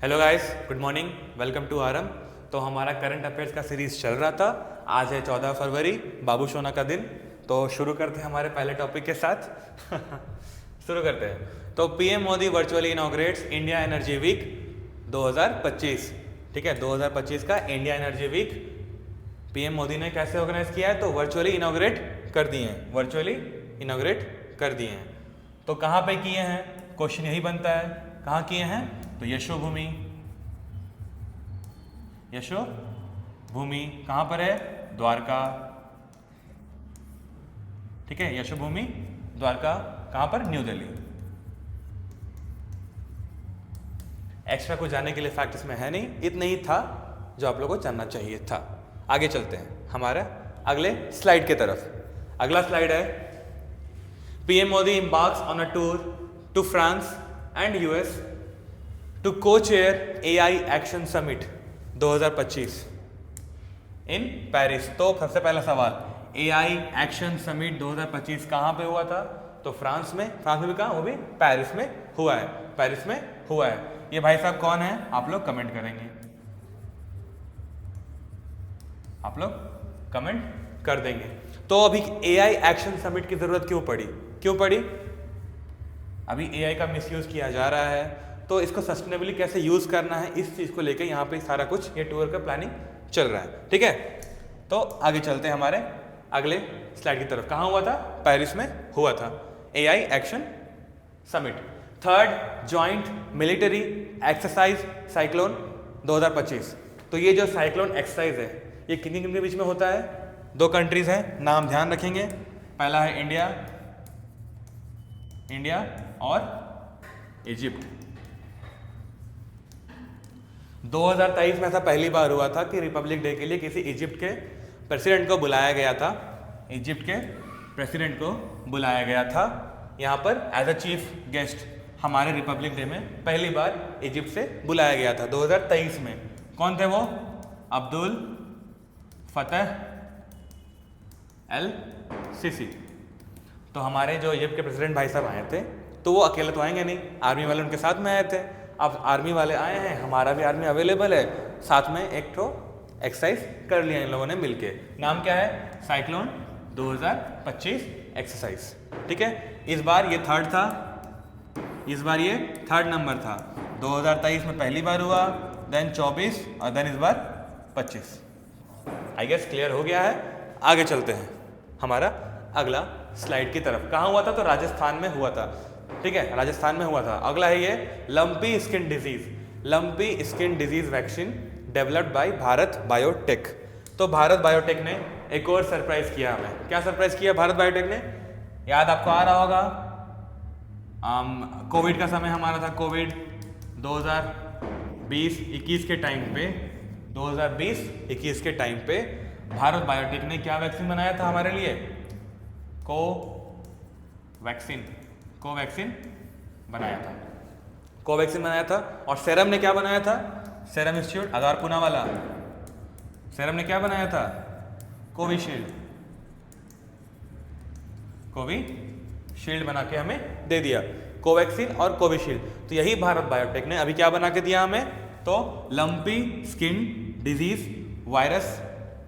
Hello guys, good morning, welcome to आरम। तो हमारा करंट अफेयर्स का सीरीज चल रहा था। आज है 14 फरवरी, बाबू सोना का दिन। तो शुरू करते हैं हमारे पहले टॉपिक के साथ। शुरू करते हैं। तो PM Modi virtually inaugurates India energy week 2025। ठीक है, 2025 का India energy week PM Modi ने कैसे ऑर्गेनाइज किया है? तो वर्चुअली इनॉग्रेट कर दिए हैं, वर्चुअली इनॉग्रेट कर दिए हैं। तो कहाँ पे किए हैं? क्वेश्चन यही बनता है, कहाँ किए हैं? तो यशोभूमि, यशोभूमि कहाँ पर है? द्वारका। ठीक है, यशोभूमि द्वारका कहाँ पर? न्यू दिल्ली। एक्स्ट्रा कुछ जानने के लिए फैक्ट इसमें है नहीं, इतना ही था जो आप लोगों को जानना चाहिए था। आगे चलते हैं हमारे अगले स्लाइड की तरफ। अगला स्लाइड है PM Modi embarks on a tour to France and US to co-chair AI Action Summit 2025 in Paris. तो सबसे पहला सवाल, AI Action Summit 2025 कहाँ पे हुआ था? तो फ्रांस में। फ्रांस में भी कहाँ? वो भी पेरिस में हुआ है, पेरिस में हुआ है। ये भाई साहब कौन है? आप लोग कमेंट करेंगे, आप लोग कमेंट कर देंगे। तो अभी AI एक्शन समिट की जरूरत क्यों पड़ी? क्यों पड़ी? अभी AI का मिसयूज किया जा रहा है, तो इसको सस्टेनेबली कैसे यूज करना है, इस चीज को लेकर यहाँ पे सारा कुछ ये टूर का प्लानिंग चल रहा है। ठीक है, तो आगे चलते हैं हमारे अगले स्लाइड की तरफ। कहाँ हुआ था? पेरिस में हुआ था AI action summit. Third joint military exercise cyclone 2025। तो ये जो साइक्लोन एक्सरसाइज है, ये किन किन के बीच में होता है? दो कंट्रीज हैं, नाम ध्यान रखेंगे। पहला है इंडिया, इंडिया और इजिप्ट। 2023 में ऐसा पहली बार हुआ था कि रिपब्लिक डे के लिए किसी इजिप्ट के प्रेसिडेंट को बुलाया गया था। इजिप्ट के प्रेसिडेंट को बुलाया गया था यहाँ पर एज अ चीफ गेस्ट। हमारे रिपब्लिक डे में पहली बार इजिप्ट से बुलाया गया था 2023 में। कौन थे वो? अब्दुल फतेह एल सीसी। तो हमारे जो इजिप्ट के प्रेसिडेंट भाई साहब आए थे, तो वो अकेले तो आएंगे नहीं, आर्मी वाले उनके साथ में आए थे। अब आर्मी वाले आए हैं, हमारा भी आर्मी अवेलेबल है, साथ में एक तो एक्सरसाइज कर लिया इन लोगों ने मिलके। नाम क्या है? Cyclone 2025 exercise. ठीक है, इस बार ये थर्ड था, इस बार ये थर्ड नंबर था। 2023 में पहली बार हुआ, देन 24 और देन इस बार 25। आई गेस क्लियर हो गया है। आगे चलते हैं हमारा अगला स्लाइड की तरफ। कहाँ हुआ था? तो राजस्थान में हुआ था। ठीक है, राजस्थान में हुआ था। अगला है ये lumpy skin disease, lumpy skin disease vaccine developed by Bharat biotech. तो भारत बायोटेक ने एक और सरप्राइज किया हमें। क्या सरप्राइज किया भारत बायोटेक ने? याद आपको आ रहा होगा, कोविड का समय हमारा था, कोविड 2020-21 के टाइम पे, 2020-21 के टाइम पे भारत बायोटेक ने क्या वैक्सीन बनाया था हमारे लिए? कोवैक्सीन बनाया था, कोवैक्सीन बनाया था। और सेरम ने क्या बनाया था? सेरम इंस्टीट्यूट आधार पूना वाला, सेरम ने क्या बनाया था? कोविशील्ड, कोविशील्ड बना के हमें दे दिया, कोवैक्सीन और कोविशील्ड। तो यही भारत बायोटेक ने अभी क्या बना के दिया हमें? तो lumpy skin disease virus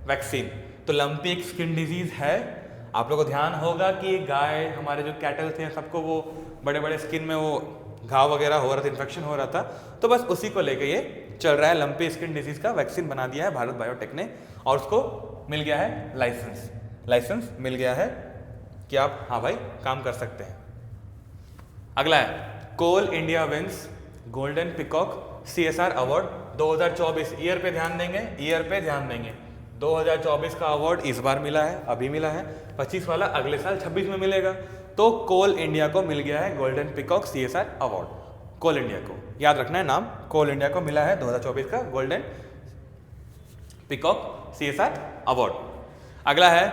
vaccine. तो लंपी एक स्किन डिजीज है। आप लोगों को ध्यान होगा कि गाय, हमारे जो कैटल थे, सबको वो बड़े बड़े स्किन में वो घाव वगैरह हो रहा था, इन्फेक्शन हो रहा था। तो बस उसी को लेके ये चल रहा है। लंपी स्किन डिजीज का वैक्सीन बना दिया है भारत बायोटेक ने, और उसको मिल गया है लाइसेंस, लाइसेंस मिल गया है कि आप हाँ भाई काम कर सकते हैं। अगला है Coal India wins Golden Peacock CSR award 2024। Year पे ध्यान देंगे, ईयर पे ध्यान देंगे। 2024 का अवार्ड इस बार मिला है, अभी मिला है। 25 वाला अगले साल 26 में मिलेगा। तो कोल इंडिया को मिल गया है गोल्डन पिकॉक CSR अवार्ड। कोल इंडिया को याद रखना है नाम, कोल इंडिया को मिला है 2024 का गोल्डन पिकॉक CSR अवार्ड। अगला है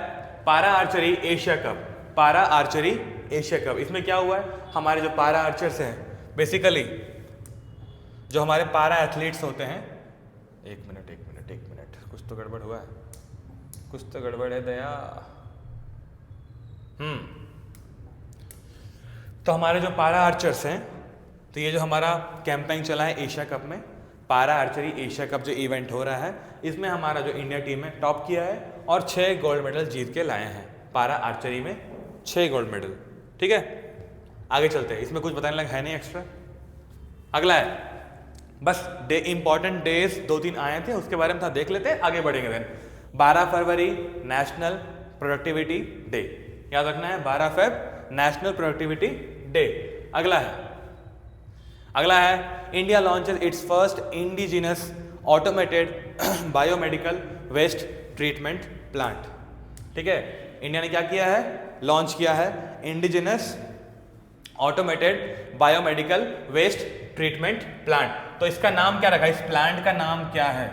पारा आर्चरी एशिया कप, पारा आर्चरी एशिया कप। इसमें क्या हुआ है? हमारे जो पारा आर्चर्स हैं, बेसिकली जो हमारे पारा एथलीट्स होते हैं, एक मिनट, कुछ तो गड़बड़ हुआ है, कुछ तो गड़बड़ है दया। तो हमारे जो पारा आर्चर्स हैं, तो ये जो हमारा कैंपेन चला है एशिया कप में, पारा आर्चरी एशिया कप जो इवेंट हो रहा है, इसमें हमारा जो इंडिया टीम है टॉप किया है और 6 गोल्ड मेडल जीत के लाए हैं। पारा आर्चरी में 6 गोल्ड मेडल। ठीक है, आगे चलते हैं, इसमें कुछ बताने लगा है नहीं एक्स्ट्रा। अगला है बस डे, इंपॉर्टेंट डेज 2-3 आए थे, उसके बारे में था देख लेते हैं, आगे बढ़ेंगे। देन 12 फरवरी नेशनल प्रोडक्टिविटी डे, याद रखना है 12 फेब नेशनल प्रोडक्टिविटी डे। अगला है India launches its first indigenous automated biomedical waste treatment plant. ठीक है, इंडिया ने क्या किया है, लॉन्च किया है indigenous automated biomedical waste treatment plant. तो इसका नाम क्या रखा है, इस प्लांट का नाम क्या है,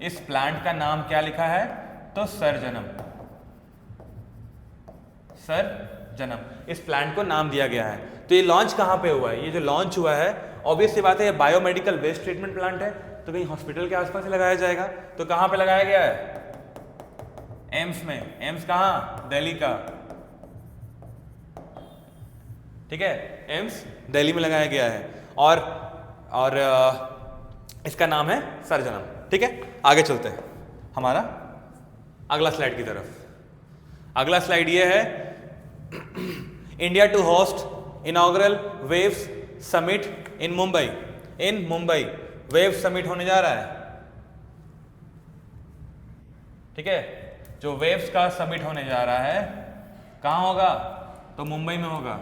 इस प्लांट का नाम क्या लिखा है, तो सरजनम, सरजनम, इस प्लांट को नाम दिया गया है। तो ये लॉन्च कहाँ पे हुआ है, ये जो लॉन्च हुआ है ऑब्वियस सी बात है ये बायोमेडिकल वेस्ट ट्रीटमेंट प्लांट है, तो कहीं हॉस्पिटल के आसपास ही लगाया जाएगा। तो कहाँ पे लगाया गया है, एम्स में। एम्स कहाँ, दिल्ली का। ठीक है, एम्स दिल्ली में लगाया गया है और इसका नाम है सरजनम। ठीक है, आगे चलते हैं हमारा अगला स्लाइड की तरफ। अगला स्लाइड ये है India to host inaugural waves summit in Mumbai. In Mumbai wave summit होने जा रहा है। ठीक है, जो वेव्स का समिट होने जा रहा है कहां होगा, तो मुंबई में होगा,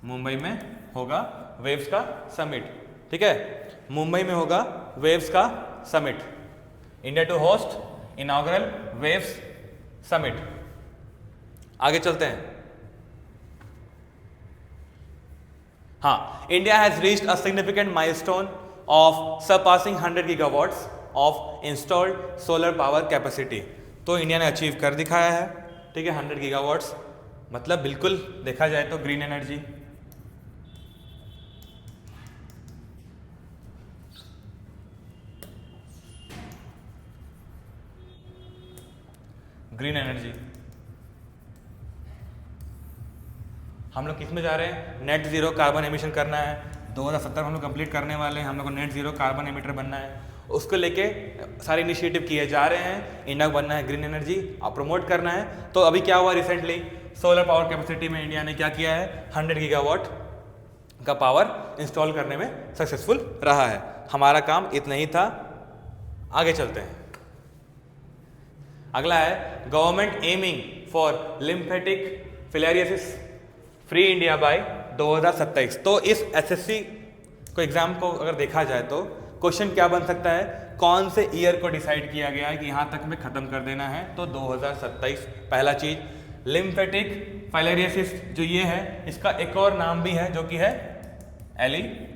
मुंबई में होगा वेव्स का समिट। ठीक है, मुंबई में होगा वेव्स का summit. India to host inaugural waves summit. आगे चलते हैं। हाँ, India has reached a significant milestone of surpassing 100 gigawatts of installed solar power capacity. तो इंडिया ने अचीव कर दिखाया है। ठीक है, 100 गीगावाट्स मतलब बिल्कुल देखा जाए तो ग्रीन एनर्जी। ग्रीन एनर्जी हम लोग किस में जा रहे हैं, नेट जीरो कार्बन एमिशन करना है। 2070 हम लोग कंप्लीट करने वाले हैं, हम लोग को नेट जीरो कार्बन एमिटर बनना है। उसको लेके सारे इनिशिएटिव किए जा रहे हैं। इंडिया को बनना है ग्रीन एनर्जी और प्रमोट करना है। तो अभी क्या हुआ रिसेंटली, सोलर पावर कैपेसिटी में इंडिया ने क्या किया है, 100 गीगावाट का पावर इंस्टॉल करने में सक्सेसफुल रहा है। हमारा काम इतना ही था। आगे चलते हैं। अगला है government aiming for lymphatic filariasis free India by 2027। तो इस एसएससी को एग्जाम को अगर देखा जाए तो क्वेश्चन क्या बन सकता है, कौन से ईयर को डिसाइड किया गया है कि यहाँ तक में खत्म कर देना है, तो 2027। पहला चीज लिम्फेटिक फाइलेरियोसिस जो ये है, इसका एक और नाम भी है जो कि है एलिफेंटियासिस।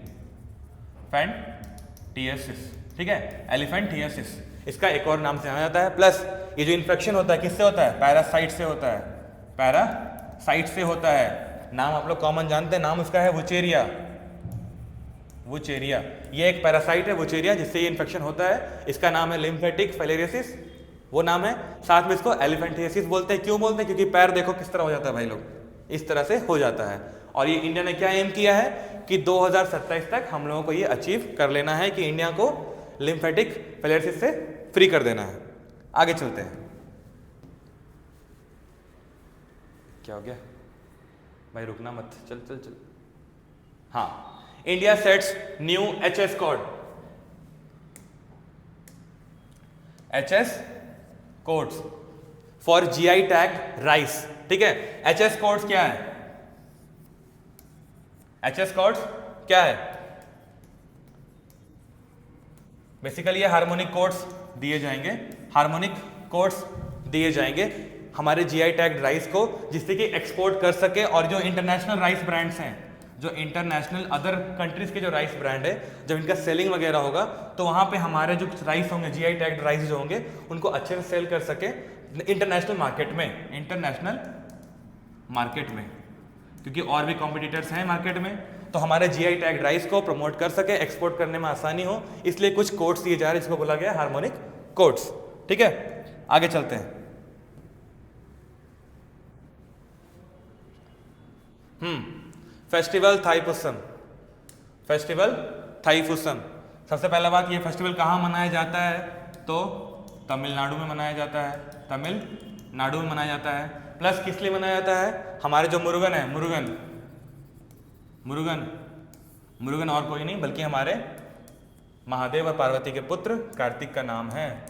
ठीक है, एलिफेंटियासिस इसका एक और नाम से जाना जाता है। प्लस ये जो इन्फेक्शन होता है किससे होता है, पैरासाइट से होता है, पैरासाइट से होता है। नाम आप लोग कॉमन जानते हैं, नाम उसका है वुचेरिया। वुचेरिया ये एक पैरासाइट है वुचेरिया, जिससे ये इन्फेक्शन होता है। इसका नाम है लिम्फेटिक फाइलेरियोसिस, वो नाम है। साथ में इसको एलिफेंटियासिस बोलते हैं। क्यों बोलते हैं, क्योंकि पैर देखो किस तरह हो जाता है भाई लोग, इस तरह से हो जाता है। और ये इंडिया ने क्या एम किया है कि 2027 तक हम लोगों को ये अचीव कर लेना है कि इंडिया को लिम्फेटिक फाइलेरियोसिस से फ्री कर देना है। आगे चलते हैं। क्या हो गया भाई, रुकना मत, चल चल चल। हाँ, India sets new HS code, HS codes for GI tag rice. ठीक है, एचएस कोड्स क्या है, एचएस कोड्स क्या है, बेसिकली ये हार्मोनिक कोड्स दिए जाएंगे, हार्मोनिक कोड्स दिए जाएंगे हमारे जीआई टैग राइस को, जिससे कि एक्सपोर्ट कर सके। और जो इंटरनेशनल राइस ब्रांड्स हैं, जो इंटरनेशनल अदर कंट्रीज के जो राइस ब्रांड है, जब इनका सेलिंग वगैरह होगा तो वहाँ पे हमारे जो राइस होंगे, जीआई टैग राइस जो होंगे, उनको अच्छे से सेल कर सके इंटरनेशनल मार्केट में, इंटरनेशनल मार्केट में, क्योंकि और भी कॉम्पिटिटर्स हैं मार्केट में। तो हमारे जीआई टैग राइस को प्रमोट कर सके, एक्सपोर्ट करने में आसानी हो, इसलिए कुछ कोड्स दिए जा रहे हैं जिसको बोला गया हार्मोनिक कोड्स। ठीक है, आगे चलते हैं। फेस्टिवल थाईपुसम, फेस्टिवल थाईपुसम सबसे पहला बात, ये फेस्टिवल कहाँ मनाया जाता है? तो तमिलनाडु में मनाया जाता है, तमिलनाडु में मनाया जाता है। प्लस किस लिए मनाया जाता है? हमारे जो मुरुगन है, मुरुगन और कोई नहीं बल्कि हमारे महादेव और पार्वती के पुत्र कार्तिक का नाम है।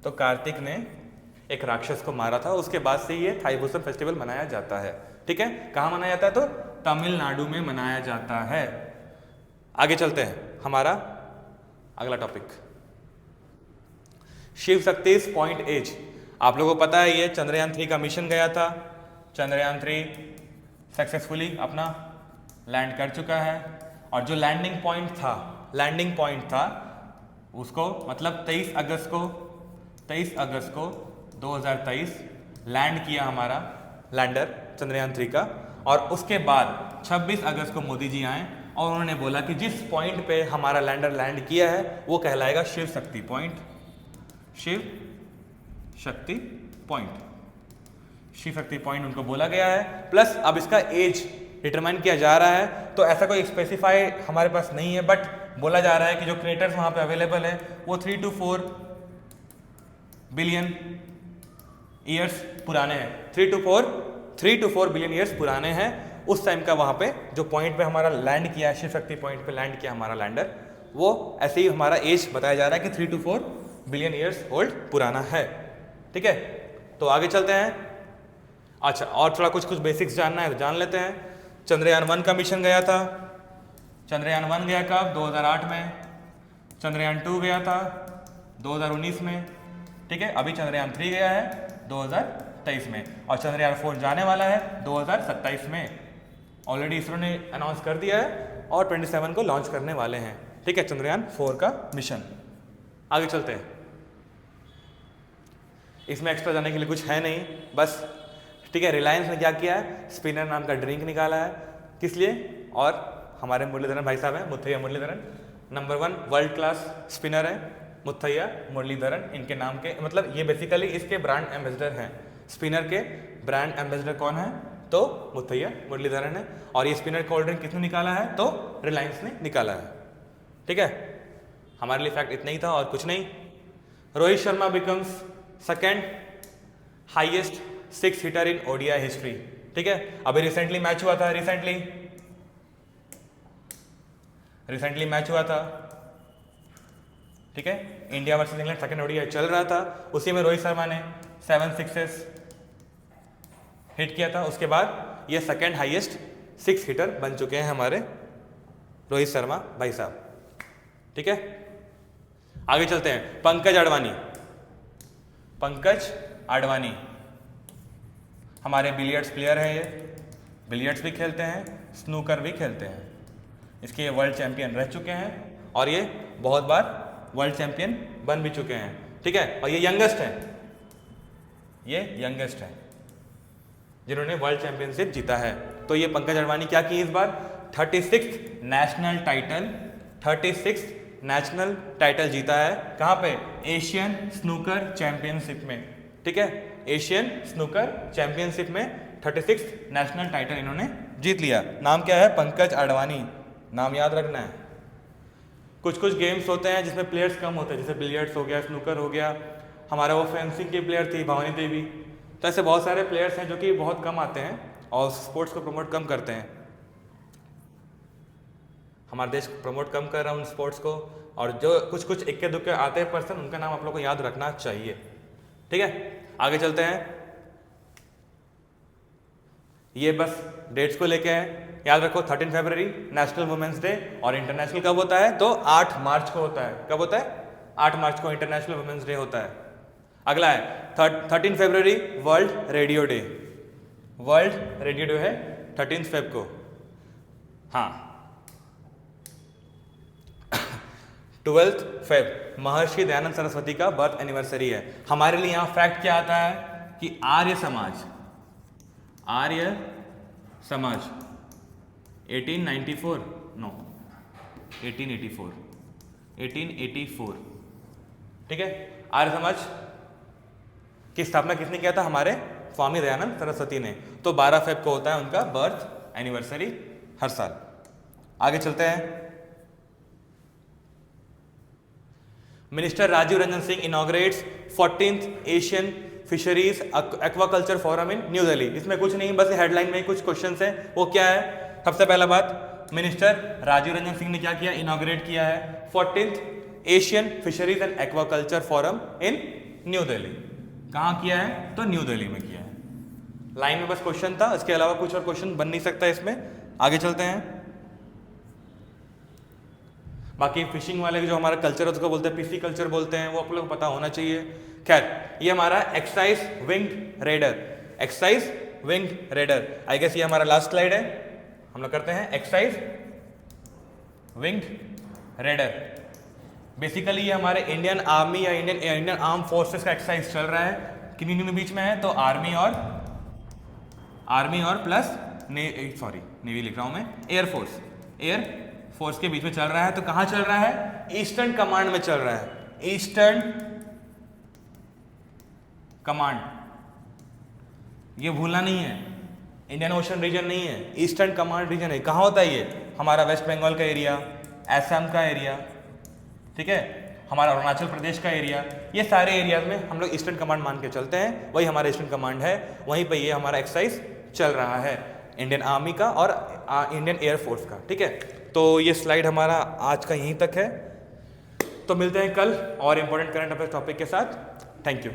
तो कार्तिक ने एक राक्षस को मारा था, उसके बाद से ये थाईपुसम फेस्टिवल मनाया जाता है। ठीक है, कहाँ मनाया जाता है? तो तमिलनाडु में मनाया जाता है। आगे चलते हैं, हमारा अगला topic Shiv Shakti point as. आप लोगों को पता है ये चंद्रयान 3 का मिशन गया था। चंद्रयान 3 सक्सेसफुली अपना लैंड कर चुका है और जो लैंडिंग पॉइंट था उसको मतलब 23 अगस्त को 2023 लैंड किया हमारा लैंडर चंद्रयान 3 का। और उसके बाद 26 अगस्त को मोदी जी आए और उन्होंने बोला कि जिस पॉइंट पे हमारा लैंडर लैंड किया है वो कहलाएगा शिव शक्ति पॉइंट। शिव शक्ति पॉइंट उनको बोला गया है। प्लस अब इसका एज डिटरमाइन किया जा रहा है, तो ऐसा कोई स्पेसिफाई हमारे पास नहीं है, बट बोला जा रहा है कि जो क्रेटर्स वहां पे अवेलेबल है वो 3 to 4 बिलियन ईयर्स पुराने हैं। 3 to 4 बिलियन ईयर्स पुराने हैं। उस टाइम का वहाँ पे जो पॉइंट पे हमारा लैंड किया है, शिव शक्ति पॉइंट पे लैंड किया हमारा लैंडर, वो ऐसे ही हमारा एज बताया जा रहा है कि 3 to 4 बिलियन ईयर्स ओल्ड पुराना है। ठीक है, तो आगे चलते हैं। अच्छा, और थोड़ा कुछ बेसिक्स जानना है तो जान लेते हैं। चंद्रयान 1 का मिशन गया था। चंद्रयान 1 गया कब? 2008 में। चंद्रयान 2 गया था 2019 में। ठीक है, अभी चंद्रयान 3 गया है 2023 में और चंद्रयान 4 जाने वाला है 2027 में। ऑलरेडी इसरो ने अनाउंस कर दिया है और 27 को लॉन्च करने वाले हैं। ठीक है, चंद्रयान 4 का मिशन। आगे चलते हैं। इसमें एक्स्ट्रा जाने के लिए कुछ है नहीं, बस ठीक है। रिलायंस ने क्या किया है? स्पिनर नाम का ड्रिंक निकाला है। किस लिए? और हमारे मुरलीधरन भाई साहब हैं, Muthiah Muralitharan, number 1 world class spinner है मुथैया मुरलीधरन इनके नाम के, मतलब ये बेसिकली इसके ब्रांड एम्बेसडर हैं। स्पिनर के ब्रांड एम्बेसडर कौन है? तो मुथैया मुरलीधरन है। और ये स्पिनर कोल्ड ड्रिंक किसने निकाला है? तो रिलायंस ने निकाला है। ठीक है, हमारे लिए फैक्ट इतना ही था और कुछ नहीं। Rohit Sharma becomes second highest 6 hitter in ODI history. ठीक है, अभी रिसेंटली मैच हुआ था, रिसेंटली मैच हुआ था। ठीक है, India versus England second ODI चल रहा था, उसी में रोहित शर्मा ने 7 सिक्सेस हिट किया था। उसके बाद ये सेकंड हाईएस्ट 6 हिटर बन चुके हैं हमारे रोहित शर्मा भाई साहब। ठीक है, आगे चलते हैं। पंकज आडवाणी हमारे बिलियर्ड्स प्लेयर हैं। ये बिलियर्ड्स भी खेलते हैं, स्नूकर भी खेलते हैं। इसके ये वर्ल्ड चैंपियन रह चुके हैं और ये बहुत बार वर्ल्ड चैंपियन बन भी चुके हैं। ठीक है, और ये यंगेस्ट है जिन्होंने वर्ल्ड चैंपियनशिप जीता है। तो ये पंकज आडवाणी क्या की इस बार? 36 नेशनल टाइटल जीता है। कहाँ पे? एशियन स्नूकर चैंपियनशिप में। ठीक है, एशियन स्नूकर चैंपियनशिप में 36 नेशनल टाइटल इन्होंने जीत लिया। नाम क्या है? पंकज आडवाणी। नाम याद रखना है। कुछ गेम्स होते हैं जिसमें प्लेयर्स कम होते हैं, जैसे बिलियर्ड्स हो गया, स्नूकर हो गया। हमारा वो फेंसिंग की प्लेयर थी भवानी देवी। तो ऐसे बहुत सारे प्लेयर्स हैं जो कि बहुत कम आते हैं और स्पोर्ट्स को प्रमोट कम करते हैं। हमारा देश प्रमोट कम कर रहा है उन स्पोर्ट्स को, और जो कुछ इक्के दुक्के आते हैं पर्सन, उनका नाम आप लोग को याद रखना चाहिए। ठीक है, आगे चलते हैं। ये बस डेट्स को लेके है, याद रखो। 13 फरवरी नेशनल वुमेन्स डे, और इंटरनेशनल कब होता है? तो 8 मार्च को होता है। कब होता है? 8 मार्च को इंटरनेशनल वुमेन्स डे होता है। अगला है 13 फरवरी world radio day. World radio day है 13 फेब को। हाँ, 12 फेब महर्षि दयानंद सरस्वती का बर्थ एनिवर्सरी है। हमारे लिए यहाँ फैक्ट क्या आता है कि आर्य समाज 1894 नो 1884। ठीक है, आर्य समाज की स्थापना किसने किया था? हमारे स्वामी दयानंद सरस्वती ने। तो 12 फेब को होता है उनका बर्थ एनिवर्सरी हर साल। आगे चलते हैं। Minister Rajiv Ranjan Singh inaugurates 14th Asian fisheries aquaculture forum in New Delhi. इसमें कुछ नहीं, बस हेडलाइन में कुछ क्वेश्चंस है। वो क्या है? सबसे पहला बात, मिनिस्टर राजीव रंजन सिंह ने क्या किया? इनॉग्रेट किया है 14th Asian fisheries and aquaculture forum in New Delhi. कहाँ किया है? तो न्यू दिल्ली में किया है। लाइन में बस क्वेश्चन था, इसके अलावा कुछ और क्वेश्चन बन नहीं सकता इसमें। आगे चलते हैं। बाकी फिशिंग वाले जो हमारा कल्चर है उसको बोलते हैं पिसी कल्चर बोलते हैं, वो आप लोग को पता होना चाहिए। खैर, ये हमारा exercise winged raider, exercise winged raider, I guess ये हमारा लास्ट स्लाइड है। हम लोग करते हैं एक्सरसाइज विंग्ड रेडर। बेसिकली ये हमारे इंडियन आर्मी या इंडियन आर्म फोर्सेस का एक्सरसाइज चल रहा है। किन्हीं के बीच में है? तो आर्मी और प्लस नेवी लिख रहा हूं मैं, एयर फोर्स के बीच में चल रहा है। तो कहां चल रहा है? ईस्टर्न कमांड में चल रहा है। ईस्टर्न कमांड, ये भूलना नहीं है, इंडियन ओशन रीजन नहीं है, ईस्टर्न कमांड रीजन है। कहां होता है ये? हमारा वेस्ट बंगाल का एरिया, असम का एरिया, ठीक है, हमारा अरुणाचल प्रदेश का एरिया, ये सारे एरियाज में हम लोग ईस्टर्न कमांड मान के चलते हैं। वही हमारा ईस्टर्न कमांड है, वहीं पे ये हमारा एक्सरसाइज चल रहा है इंडियन आर्मी का और इंडियन एयरफोर्स का, ठीक है। तो ये स्लाइड हमारा आज का यहीं तक है। तो मिलते हैं कल और इंपॉर्टेंट करंट अफेयर्स टॉपिक के साथ। Thank you.